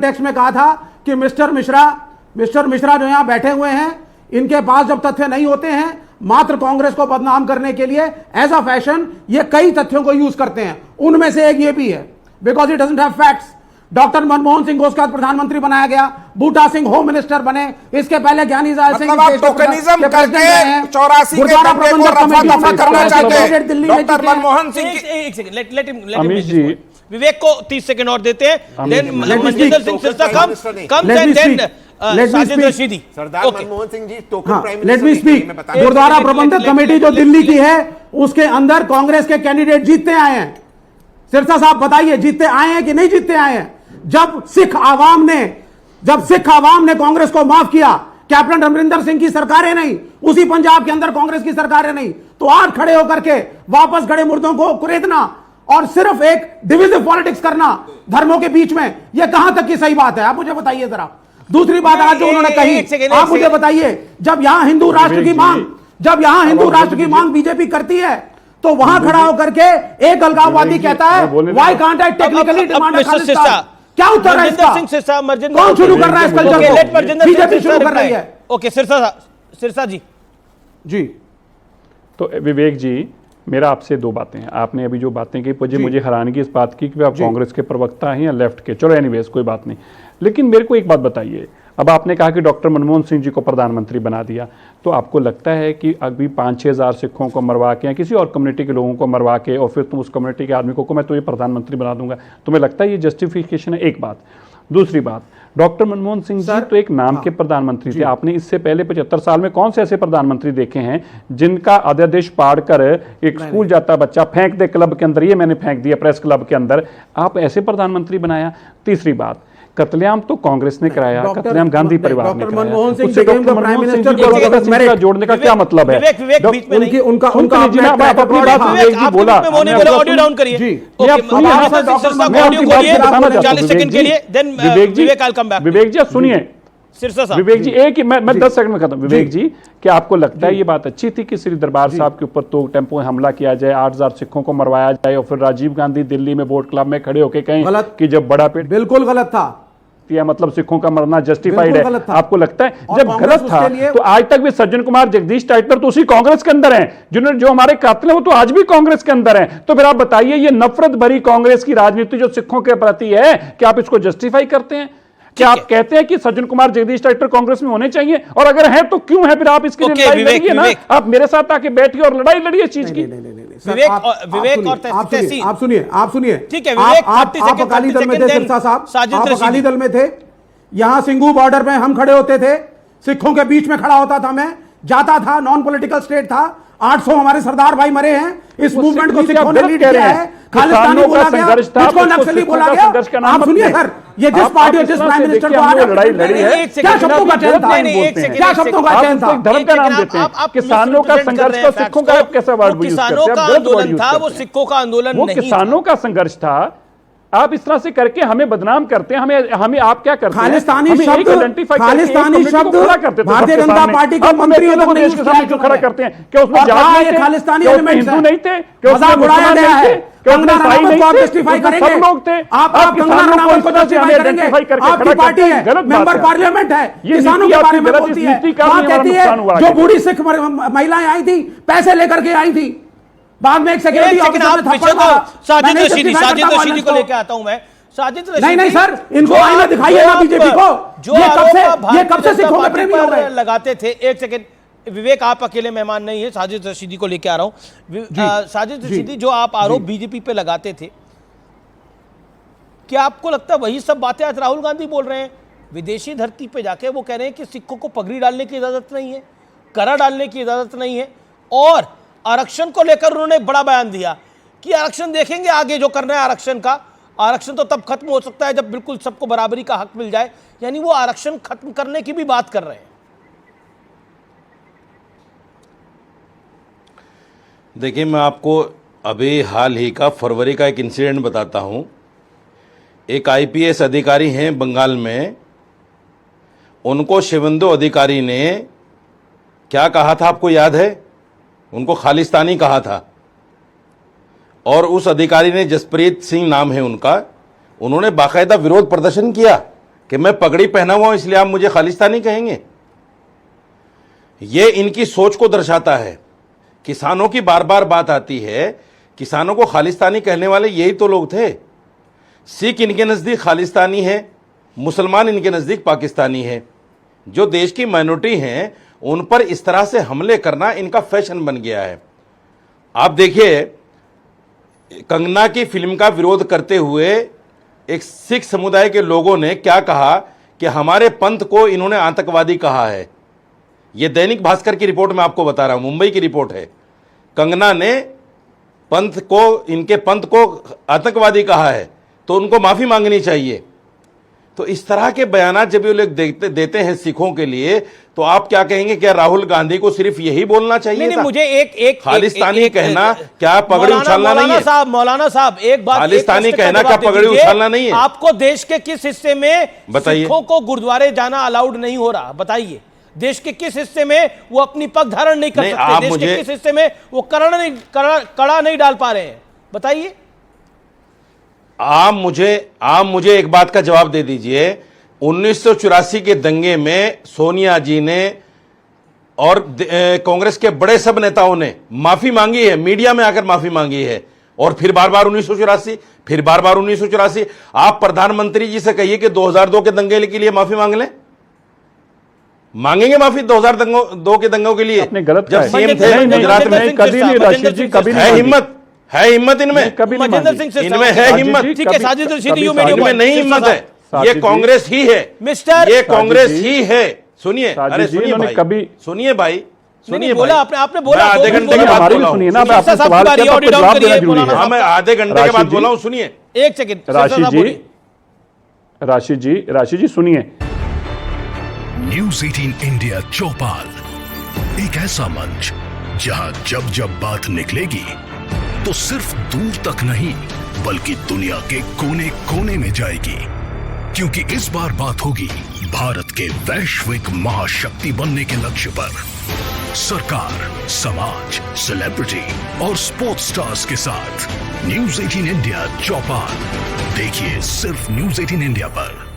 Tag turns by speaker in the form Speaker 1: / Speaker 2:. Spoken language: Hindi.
Speaker 1: टेक्स्ट में कहा था कि मिस्टर मिश्रा जो यहां बैठे हुए हैं, इनके पास जब तथ्य नहीं होते हैं, मात्र कांग्रेस को बदनाम करने के लिए एज अ फैशन ये कई तथ्यों को यूज करते हैं। उनमें से एक ये भी है, because it doesn't have facts. Doctor Manmohan Singh को उसके बाद प्रधानमंत्री बनाया गया, बूटा सिंह होम मिनिस्टर बने, इसके पहले ज्ञानी जायल सिंह
Speaker 2: टोकनिज्म करके 84 के दंगे को रफा-दफा करना चाहते डॉक्टर मनमोहन सिंह।
Speaker 3: एक सेकंड, लेट हिम विवेक को 30 सेकंड और देते हैं, then Manjinder Singh Sirsa come and then Sajid Rashidi.
Speaker 2: Sardar Manmohan Singh ji token prime
Speaker 1: let me speak. Gurdwara Prabandhak committee जो दिल्ली की है, उसके अंदर कांग्रेस के कैंडिडेट जीतते आए हैं। सिरसा साहब बताइए, जीतते आए हैं कि नहीं जीतते आए हैं? जब सिख आवाम ने कांग्रेस को माफ किया, कैप्टन अमरिंदर सिंह की सरकारें नहीं, उसी पंजाब के अंदर कांग्रेस की सरकारें नहीं, तो आज खड़े होकर के वापस खड़े मुर्दों को कुरेदना और सिर्फ एक डिविजिव पॉलिटिक्स करना धर्मों के बीच में, यह कहां तक की सही बात है? आप मुझे बताइए जरा। दूसरी बात आज जो उन्होंने कही, आप मुझे बताइए, जब यहां हिंदू राष्ट्र की मांग बीजेपी करती है, तो वहां खड़ा होकर के एक अलगाववादी कहता है why can't I technically demand Khalistan. क्या उत्तर है इसका? कौन शुरू कर रहा है इस कल्चर को? बीजेपी शुरू कर रही है।
Speaker 3: ओके, सिरसा जी।
Speaker 4: तो विवेक जी, मेरा आपसे दो बातें हैं। आपने अभी जो बातें की, मुझे हैरानगी इस बात की कि आप कांग्रेस के प्रवक्ता हैं या लेफ्ट के, चलो एनीवेज कोई बात नहीं। लेकिन मेरे को एक बात बताइए, अब आपने कहा कि डॉक्टर मनमोहन सिंह जी को प्रधानमंत्री बना दिया, तो आपको लगता है कि अभी 5-6 हज़ार सिखों को मरवा के या किसी और कम्युनिटी के लोगों को मरवा के और फिर तुम उस कम्युनिटी के आदमी को मैं तो ये प्रधानमंत्री बना दूंगा, तुम्हें लगता है ये जस्टिफिकेशन है? एक बात। दूसरी बात, डॉक्टर मनमोहन सिंह जी तो एक नाम के प्रधानमंत्री थे। आपने इससे पहले 75 साल में कौन से ऐसे प्रधानमंत्री देखे हैं जिनका अध्यादेश पढ़कर एक स्कूल जाता बच्चा फेंक दे क्लब के अंदर, ये मैंने फेंक दिया प्रेस क्लब के अंदर, आप ऐसे प्रधानमंत्री बनाया? तीसरी बात, कत्लेआम तो कांग्रेस ने कराया, कत्लेआम गांधी परिवार ने कराया, उससे डॉक्टर मनमोहन सिंह जी को जोड़ने का क्या मतलब है? विवेक जी सुनिए, विवेक जी एक ही मैं 10 सेकंड में खत्म। विवेक जी, क्या आपको लगता है ये बात अच्छी थी कि श्री दरबार साहब के ऊपर तो टेम्पो हमला किया जाए, 8000 सिखों को मरवाया जाए और फिर राजीव गांधी दिल्ली में वोट क्लब में खड़े होकर कहें कि जब बड़ा पेट?
Speaker 1: बिल्कुल गलत था,
Speaker 4: मतलब सिखों का मरना जस्टिफाइड है? आपको लगता है जब गलत था तो आज तक भी सज्जन कुमार जगदीश टाइटलर तो उसी कांग्रेस के अंदर हैं, जिन्होंने जो हमारे कातिल हैं वो तो आज भी कांग्रेस के अंदर हैं। तो फिर आप बताइए, ये नफरत भरी कांग्रेस की राजनीति जो सिखों के प्रति है, क्या आप इसको जस्टिफाई करते हैं? क्या आप कहते हैं कि सज्जन कुमार जगदीश टाइटलर कांग्रेस में होने चाहिए? और अगर है तो क्यों है? फिर आप इसके लिए लड़ाई लड़िए ना, आप मेरे साथ आके बैठिए और लड़ाई लड़िए इस चीज की।
Speaker 3: विवेक और तहसीन,
Speaker 1: आप सुनिए,
Speaker 3: ठीक है विवेक,
Speaker 1: आप अकाली दल में थे सिरसा साहब, आप अकाली दल में थे। यहां सिंघू बॉर्डर में हम खड़े होते थे, सिखों के बीच में खड़ा होता था, मैं जाता था, नॉन पॉलिटिकल स्टेट था। 800 हमारे सरदार भाई मरे हैं, इस मूवमेंट को सिखों ने लीड किया है। खालिस्तानी बोला गया, मुझको नक्सली बोला गया। आप सुनिए सर, ये जिस पार्टी और जिस प्राइम मिनिस्टर को आज
Speaker 4: लड़ाई लड़ी है,
Speaker 1: क्या शब्दों का चयन था? क्या शब्दों का चयन था?
Speaker 4: धर्म का नाम देते हैं, किसानों का संघर्ष को सिखों का कैसा वर्ड यूज करते हैं?
Speaker 3: किसानों का आंदोलन था, वो सिखों का आंदोलन नहीं था,
Speaker 4: किसानों का संघर्ष था। आप इस तरह से करके हमें बदनाम करते हैं, हमें आप क्या करते हैं?
Speaker 1: खालिस्तानी शब्द भारतीय जनता पार्टी के मंत्रियों को
Speaker 4: देश के सामने क्यों खड़ा करते हैं? क्या उसमें
Speaker 1: खालिस्तानी
Speaker 4: हिंदू नहीं थे? क्या उसमें
Speaker 1: उड़ाया गया है?
Speaker 4: कंगना रनावत को आप जस्टिफाई करेंगे? सब लोग थे।
Speaker 1: आप कंगना रनावत को जस्टिफाई करेंगे? आपकी पार्टी है, मेंबर पार्लियामेंट है, किसानों के बारे में बोलती है, कहती है जो बूढ़ी सिख महिलाएं आई थी, पैसे लेकर के आई थी, बाद में एक सेक्रेटरी
Speaker 3: साजिद रशीदी को लेकर आता हूं मैं। साजिद रशीदी
Speaker 1: नहीं सर, इनको आईना दिखाइए ना बीजेपी को। ये कब से सिखों के प्रेमी हो गए?
Speaker 3: लगाते थे। एक सेकंड विवेक, आप अकेले मेहमान नहीं है, साजिद रशीदी को लेकर आ रहा हूं। साजिद रशीदी, जो आप आरोप बीजेपी पे लगाते थे, क्या आपको लगता है वही सब बातें आज राहुल गांधी बोल रहे हैं? विदेशी धरती पे जाके वो कह रहे हैं कि सिखों को पगड़ी डालने की इजाजत नहीं है, करा डालने की इजाजत नहीं है, और आरक्षण को लेकर उन्होंने बड़ा बयान दिया कि आरक्षण देखेंगे आगे जो करना है आरक्षण का। आरक्षण तो तब खत्म हो सकता है जब बिल्कुल सबको बराबरी का हक मिल जाए, यानी वो आरक्षण खत्म करने की भी बात कर रहे हैं।
Speaker 5: देखिए, मैं आपको अभी हाल ही का फरवरी का एक इंसिडेंट बताता हूं। एक आईपीएस अधिकारी हैं बंगाल में, उनको शिवेंदु अधिकारी ने क्या कहा था आपको याद है? उनको खालिस्तानी कहा था, और उस अधिकारी ने, जसप्रीत सिंह नाम है उनका, उन्होंने बाकायदा विरोध प्रदर्शन किया कि मैं पगड़ी पहना हुआ हूं इसलिए आप मुझे खालिस्तानी कहेंगे? ये इनकी सोच को दर्शाता है। किसानों की बार बार बात आती है, किसानों को खालिस्तानी कहने वाले यही तो लोग थे। सिख इनके नज़दीक खालिस्तानी है, मुसलमान इनके नज़दीक पाकिस्तानी है। जो देश की माइनॉरिटी हैं उन पर इस तरह से हमले करना इनका फैशन बन गया है। आप देखिए, कंगना की फिल्म का विरोध करते हुए एक सिख समुदाय के लोगों ने क्या कहा कि हमारे पंथ को इन्होंने आतंकवादी कहा है। यह दैनिक भास्कर की रिपोर्ट मैं आपको बता रहा हूं, मुंबई की रिपोर्ट है। कंगना ने पंथ को, इनके पंथ को आतंकवादी कहा है, तो उनको माफी मांगनी चाहिए। तो इस तरह के बयानात जब ये लोग देते हैं सिखों के लिए, तो आप क्या कहेंगे? क्या राहुल गांधी को सिर्फ यही बोलना चाहिए?
Speaker 3: नहीं, मुझे एक
Speaker 5: खालिस्तानी कहना क्या पगड़ी उछालना नहीं है?
Speaker 3: मौलाना साहब एक बात,
Speaker 5: खालिस्तानी कहना क्या पगड़ी उछालना नहीं है?
Speaker 3: आपको देश के किस हिस्से में
Speaker 5: बताइए।
Speaker 3: सिखों को गुरुद्वारे जाना अलाउड नहीं हो रहा, बताइए। देश के किस हिस्से में वो अपनी पग धारण नहीं कर सकते? देश के किस हिस्से में वो कड़ा नहीं डाल पा रहे हैं, बताइए।
Speaker 5: आप मुझे एक बात का जवाब दे दीजिए। 1984 के दंगे में सोनिया जी ने और कांग्रेस के बड़े सब नेताओं ने माफी मांगी है, मीडिया में आकर माफी मांगी है, और फिर बार बार 1984, फिर बार बार 1984। आप प्रधानमंत्री जी से कहिए कि 2002 के दंगे के लिए माफी मांग लें, मांगेंगे माफी 2002 के दंगों के लिए?
Speaker 4: जब
Speaker 5: सीएम थे गुजरात में,
Speaker 4: कभी नहीं राशिद जी, कभी नहीं।
Speaker 5: है हिम्मत इनमें?
Speaker 3: मजेंद्र सिंह सिरसा,
Speaker 5: इनमें है हिम्मत?
Speaker 3: ठीक है, साजिद रशीदी,
Speaker 5: इनमें नहीं हिम्मत है। ये कांग्रेस ही है,
Speaker 3: मिस्टर,
Speaker 5: ये कांग्रेस ही है। सुनिए, अरे सुनिए भाई,
Speaker 4: कभी
Speaker 5: सुनिए भाई, सुनिए
Speaker 3: बोला आपने बोला
Speaker 5: आधे घंटे के बाद बोला
Speaker 4: सुनिए ना, मैं आपसे सवाल किया तो जवाब देना जरूरी है।
Speaker 5: हाँ, मैं आधे घंटे के बाद बोला हूं, सुनिए।
Speaker 3: एक सेकंड
Speaker 4: राशि जी सुनिए।
Speaker 6: न्यूज़ 18 इंडिया चौपाल, एक ऐसा मंच जहां जब जब बात निकलेगी तो सिर्फ दूर तक नहीं बल्कि दुनिया के कोने कोने में जाएगी, क्योंकि इस बार बात होगी भारत के वैश्विक महाशक्ति बनने के लक्ष्य पर। सरकार, समाज, सेलिब्रिटी और स्पोर्ट्स स्टार्स के साथ न्यूज़ 18 इंडिया चौपाल देखिए सिर्फ न्यूज़ 18 इंडिया पर।